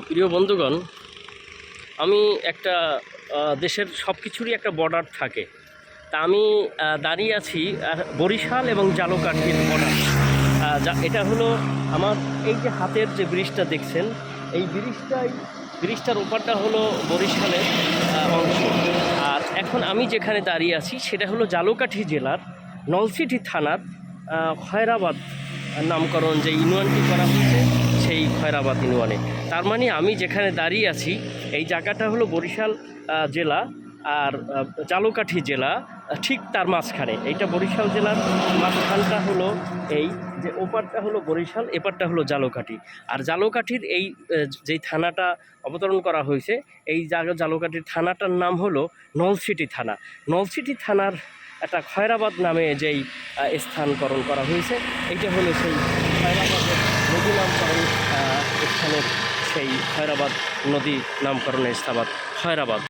প্রিয় বন্ধুগণ, আমি একটা দেশের সব কিছুরই একটা বর্ডার থাকে। তা আমি দাঁড়িয়ে আছি বরিশাল এবং জালকাঠির বর্ডার। এটা হলো আমার এই যে হাতের যে ব্রিজটা দেখছেন, এই ব্রিজটার ওপারটা হলো বরিশালের অংশ। আর এখন আমি যেখানে দাঁড়িয়ে আছি সেটা হলো জালকাঠি জেলার নলছিটি থানার খয়রাবাদ নামকরণ যে ইউনিয়নটি করা হয়েছে, সেই খয়রাবাদ ইউনিয়নে। তার মানে আমি যেখানে দাঁড়িয়ে আছি এই জায়গাটা হলো বরিশাল জেলা আর জালকাঠি জেলা ঠিক তার মাঝখানে। এইটা বরিশাল জেলার মাঝখানটা হলো এই যে ওপারটা হলো বরিশাল, এপারটা হলো জালকাঠি। আর জালকাঠির এই যেই থানাটা অবতরণ করা হয়েছে, এই জালকাঠির থানাটার নাম হলো নলছিটি থানা। নলছিটি থানার একটা খয়রাবাদ নামে যেই স্থানকরণ করা হয়েছে, এইটা হলো সেই খয়রাবাদের নদী নামকরণ স্থানের সেই খয়রাবাদ নদী নামকরণের স্থাবাদ খয়রাবাদ।